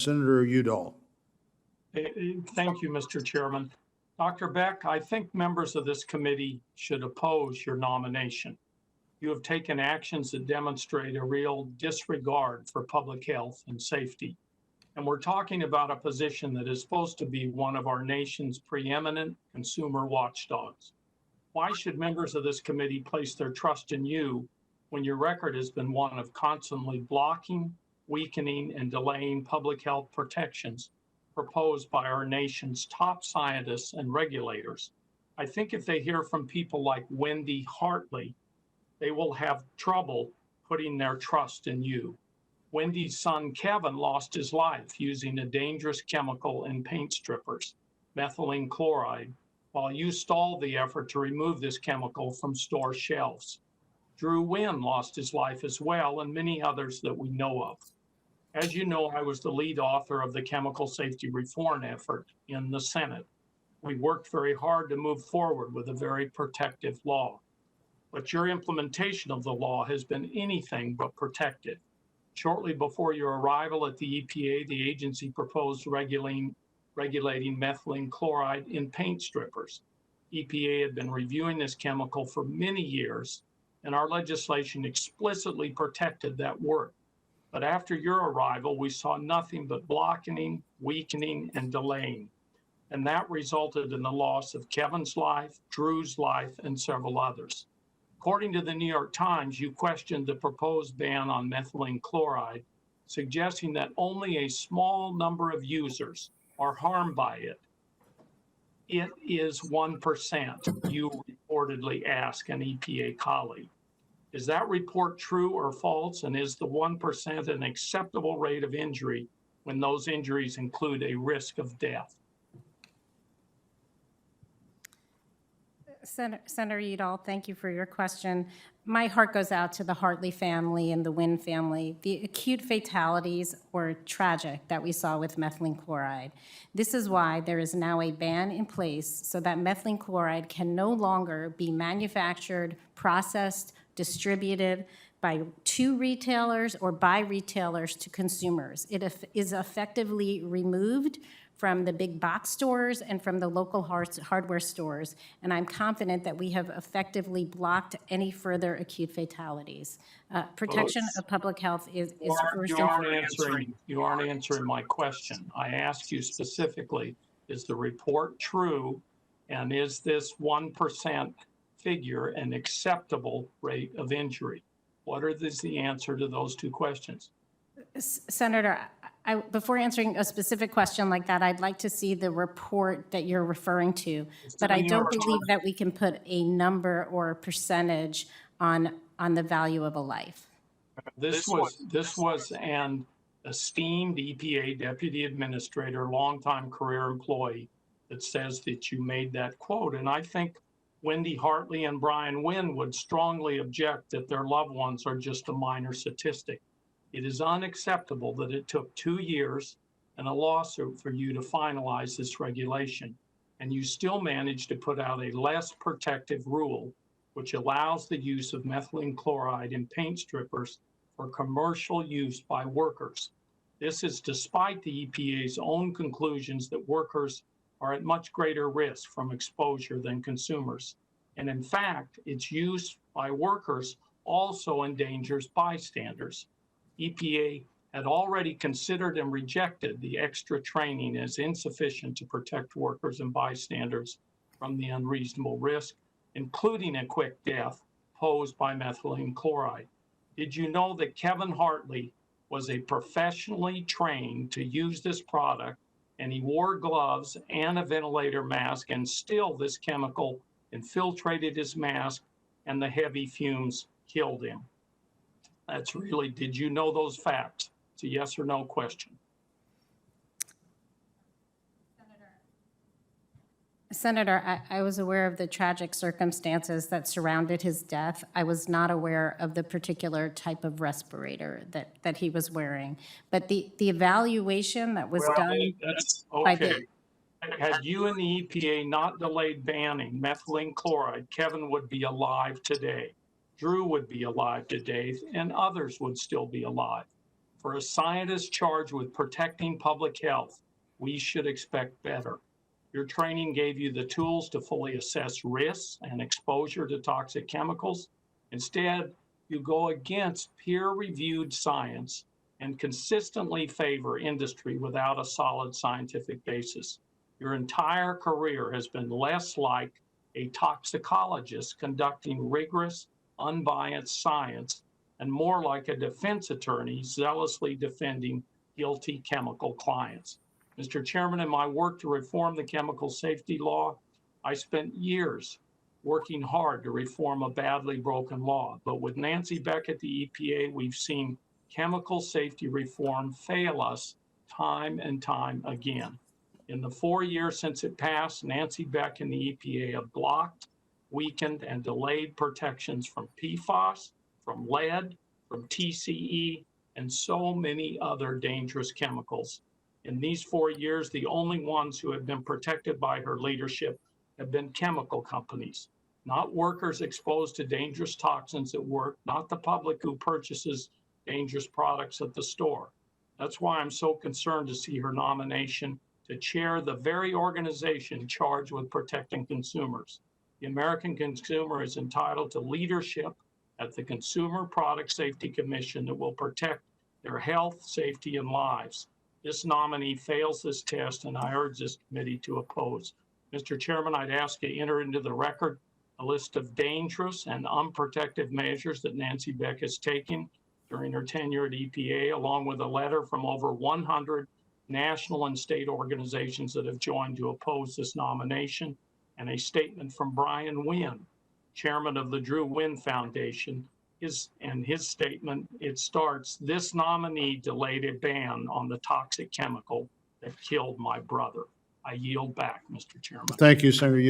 Senator Udall. Thank you, Mr. Chairman. Dr. Beck, I think members of this committee should oppose your nomination. You have taken actions that demonstrate a real disregard for public health and safety. And we're talking about a position that is supposed to be one of our nation's preeminent consumer watchdogs. Why should members of this committee place their trust in you when your record has been one of constantly blocking, weakening, and delaying public health protections proposed by our nation's top scientists and regulators? I think if they hear from people like Wendy Hartley, they will have trouble putting their trust in you. Wendy's son, Kevin, lost his life using a dangerous chemical in paint strippers, methylene chloride, while you stalled the effort to remove this chemical from store shelves. Drew Wynn lost his life as well, and many others that we know of. As you know, I was the lead author of the chemical safety reform effort in the Senate. We worked very hard to move forward with a very protective law. But your implementation of the law has been anything but protective. Shortly before your arrival at the EPA, the agency proposed regulating methylene chloride in paint strippers. EPA had been reviewing this chemical for many years, and our legislation explicitly protected that work. But after your arrival, we saw nothing but blocking, weakening, and delaying. And that resulted in the loss of Kevin's life, Drew's life, and several others. According to the New York Times, you questioned the proposed ban on methylene chloride, suggesting that only a small number of users are harmed by it. It is 1%, you reportedly asked an EPA colleague. Is that report true or false? And is the 1% an acceptable rate of injury when those injuries include a risk of death? Senator Udall, thank you for your question. My heart goes out to the Hartley family and the Wynn family. The acute fatalities were tragic that we saw with methylene chloride. This is why there is now a ban in place so that methylene chloride can no longer be manufactured, processed, distributed to retailers or by retailers to consumers. It is effectively removed from the big box stores and from the local hardware stores. And I'm confident that we have effectively blocked any further acute fatalities. Protection of public health is first and foremost. You aren't answering my question. I asked you specifically, is the report true? And is this 1% figure an acceptable rate of injury? What is the answer to those two questions? Senator, before answering a specific question like that, I'd like to see the report that you're referring to. But I don't believe that we can put a number or a percentage on the value of a life. This was an esteemed EPA deputy administrator, longtime career employee, that says that you made that quote. And I think Wendy Hartley and Brian Wynn would strongly object that their loved ones are just a minor statistic. It is unacceptable that it took 2 years and a lawsuit for you to finalize this regulation, and you still managed to put out a less protective rule, which allows the use of methylene chloride in paint strippers for commercial use by workers. This is despite the EPA's own conclusions that workers are at much greater risk from exposure than consumers. And in fact, its use by workers also endangers bystanders. EPA had already considered and rejected the extra training as insufficient to protect workers and bystanders from the unreasonable risk, including a quick death posed by methylene chloride. Did you know that Kevin Hartley was a professionally trained to use this product, and he wore gloves and a ventilator mask, and still this chemical infiltrated his mask and the heavy fumes killed him? That's really, did you know those facts? It's a yes or no question. Senator, I was aware of the tragic circumstances that surrounded his death. I was not aware of the particular type of respirator that he was wearing. But the evaluation that was done by the... Had you and the EPA not delayed banning methylene chloride, Kevin would be alive today. Drew would be alive today, and others would still be alive. For a scientist charged with protecting public health, we should expect better. Your training gave you the tools to fully assess risks and exposure to toxic chemicals. Instead, you go against peer-reviewed science and consistently favor industry without a solid scientific basis. Your entire career has been less like a toxicologist conducting rigorous, unbiased science and more like a defense attorney zealously defending guilty chemical clients. Mr. Chairman, in my work to reform the chemical safety law, I spent years working hard to reform a badly broken law. But with Nancy Beck at the EPA, we've seen chemical safety reform fail us time and time again. In the 4 years since it passed, Nancy Beck and the EPA have blocked, weakened, and delayed protections from PFAS, from lead, from TCE, and so many other dangerous chemicals. In these 4 years, the only ones who have been protected by her leadership have been chemical companies, not workers exposed to dangerous toxins at work, not the public who purchases dangerous products at the store. That's why I'm so concerned to see her nomination to chair the very organization charged with protecting consumers. The American consumer is entitled to leadership at the Consumer Product Safety Commission that will protect their health, safety, and lives. This nominee fails this test, and I urge this committee to oppose. Mr. Chairman, I'd ask you to enter into the record a list of dangerous and unprotected measures that Nancy Beck has taken during her tenure at EPA, along with a letter from over 100 national and state organizations that have joined to oppose this nomination, and a statement from Brian Wynn, chairman of the Drew Wynn Foundation. His statement, it starts, "This nominee delayed a ban on the toxic chemical that killed my brother." I yield back, Mr. Chairman. Thank you, Senator Udall.